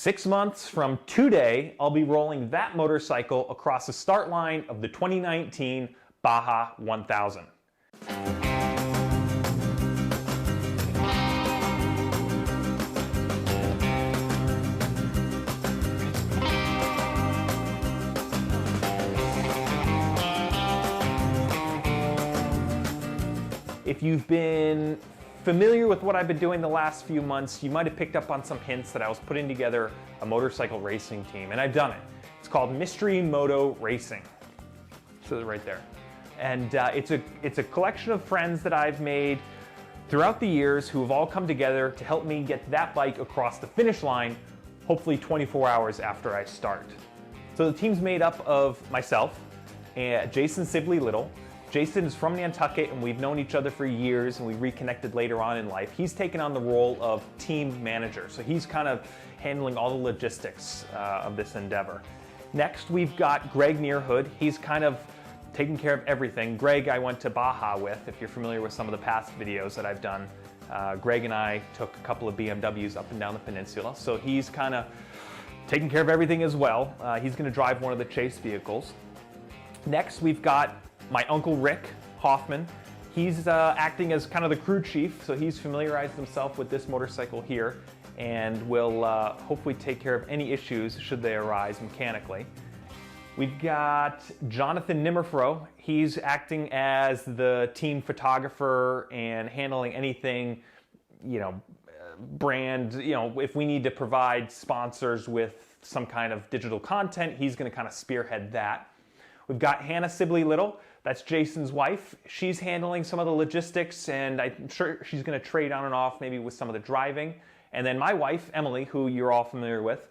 6 months from today, I'll be rolling that motorcycle across the start line of the 2019 Baja 1000. If you've been familiar with what I've been doing the last few months, you might have picked up on some hints that I was putting together a motorcycle racing team, and I've done it. It's called Mystery Moto Racing. So right there. And it's a collection of friends that I've made throughout the years who have all come together to help me get that bike across the finish line, hopefully 24 hours after I start. So the team's made up of myself and Jason Sibley Little. Jason is from Nantucket and we've known each other for years, and we reconnected later on in life. He's taken on the role of team manager, so he's kind of handling all the logistics of this endeavor. Next, we've got Greg Nearhood. He's kind of taking care of everything. Greg I went to Baja with, if you're familiar with some of the past videos that I've done. Greg and I took a couple of BMWs up and down the peninsula, so he's kind of taking care of everything as well. He's going to drive one of the chase vehicles. Next, we've got my uncle Rick Hoffman. He's acting as kind of the crew chief, so he's familiarized himself with this motorcycle here and will hopefully take care of any issues should they arise mechanically. We've got Jonathan Nimmerfro. He's acting as the team photographer and handling anything, brand, if we need to provide sponsors with some kind of digital content, he's going to kind of spearhead that. We've got Hannah Sibley Little. That's Jason's wife. She's handling some of the logistics, and I'm sure she's going to trade on and off maybe with some of the driving. And then my wife, Emily, who you're all familiar with,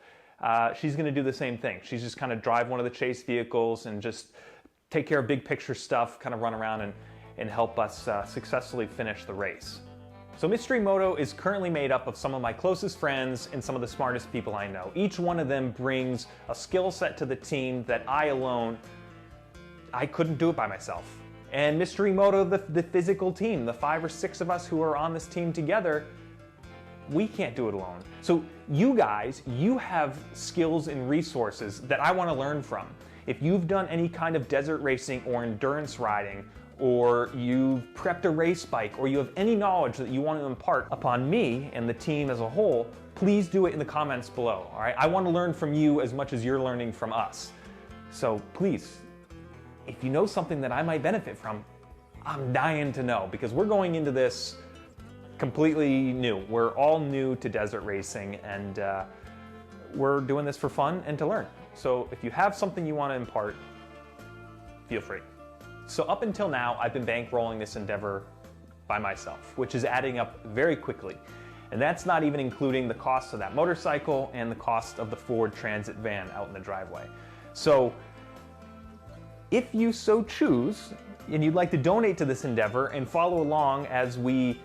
she's going to do the same thing. She's just kind of drive one of the chase vehicles and just take care of big picture stuff, kind of run around and help us successfully finish the race. So Mystery Moto is currently made up of some of my closest friends and some of the smartest people I know. Each one of them brings a skill set to the team that I couldn't do it by myself. And Mystery Moto, the physical team, the 5 or 6 of us who are on this team together, we can't do it alone. So you guys, you have skills and resources that I want to learn from. If you've done any kind of desert racing or endurance riding, or you've prepped a race bike, or you have any knowledge that you want to impart upon me and the team as a whole, please do it in the comments below, all right? I want to learn from you as much as you're learning from us. So please, if you know something that I might benefit from, I'm dying to know, because we're going into this completely new. We're all new to desert racing, and we're doing this for fun and to learn. So if you have something you want to impart, feel free. So up until now, I've been bankrolling this endeavor by myself, which is adding up very quickly. And that's not even including the cost of that motorcycle and the cost of the Ford Transit van out in the driveway. So if you so choose, and you'd like to donate to this endeavor and follow along as we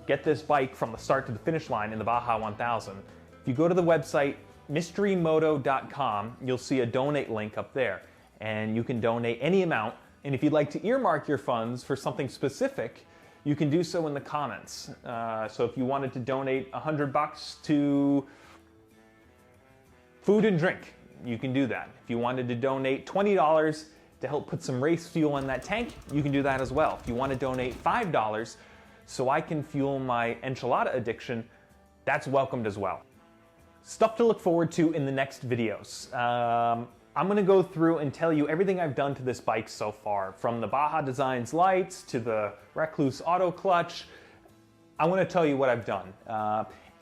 get this bike from the start to the finish line in the Baja 1000, if you go to the website mysterymoto.com, you'll see a donate link up there, and you can donate any amount. And if you'd like to earmark your funds for something specific, you can do so in the comments. So if you wanted to donate $100 to food and drink, you can do that. If you wanted to donate $20 to help put some race fuel in that tank, you can do that as well. If you want to donate $5 so I can fuel my enchilada addiction, that's welcomed as well. Stuff to look forward to in the next videos. I'm going to go through and tell you everything I've done to this bike so far, from the Baja Designs lights to the Recluse auto clutch. I want to tell you what I've done.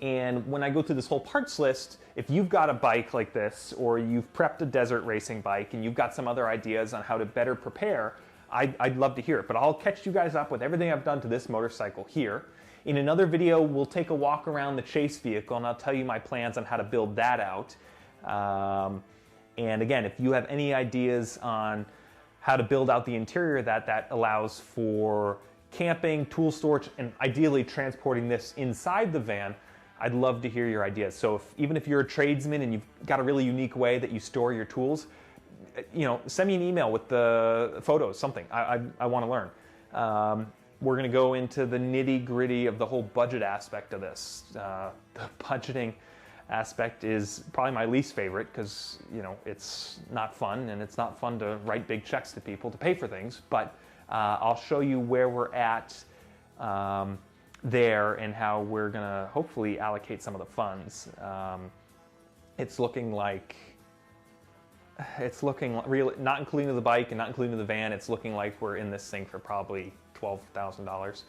And when I go through this whole parts list, if you've got a bike like this, or you've prepped a desert racing bike and you've got some other ideas on how to better prepare, I'd love to hear it. But I'll catch you guys up with everything I've done to this motorcycle here. In another video, we'll take a walk around the chase vehicle, and I'll tell you my plans on how to build that out. And again, if you have any ideas on how to build out the interior that allows for camping, tool storage, and ideally transporting this inside the van, I'd love to hear your ideas. So even if you're a tradesman and you've got a really unique way that you store your tools, send me an email with the photos, something. I want to learn. We're going to go into the nitty gritty of the whole budget aspect of this. The budgeting aspect is probably my least favorite because, you know, it's not fun, and it's not fun to write big checks to people to pay for things. But I'll show you where we're at there and how we're gonna hopefully allocate some of the funds. It's looking real, not including the bike and not including the van. It's looking like we're in this thing for probably $12,000.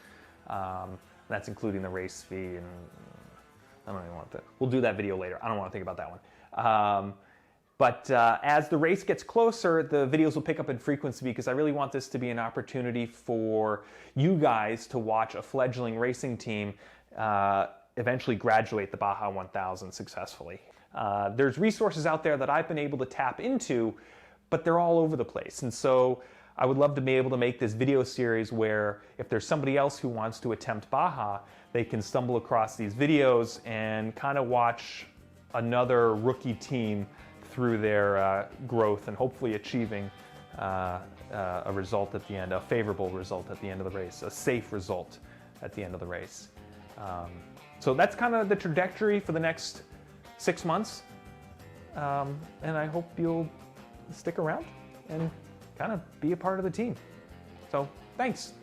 That's including the race fee, and I don't even want to. We'll do that video later. I don't want to think about that one. But as the race gets closer, the videos will pick up in frequency because I really want this to be an opportunity for you guys to watch a fledgling racing team eventually graduate the Baja 1000 successfully. There's resources out there that I've been able to tap into, but they're all over the place. And so I would love to be able to make this video series where if there's somebody else who wants to attempt Baja, they can stumble across these videos and kind of watch another rookie team through their growth and hopefully achieving a result at the end, a favorable result at the end of the race, a safe result at the end of the race. So that's kind of the trajectory for the next 6 months. And I hope you'll stick around and kind of be a part of the team. So thanks.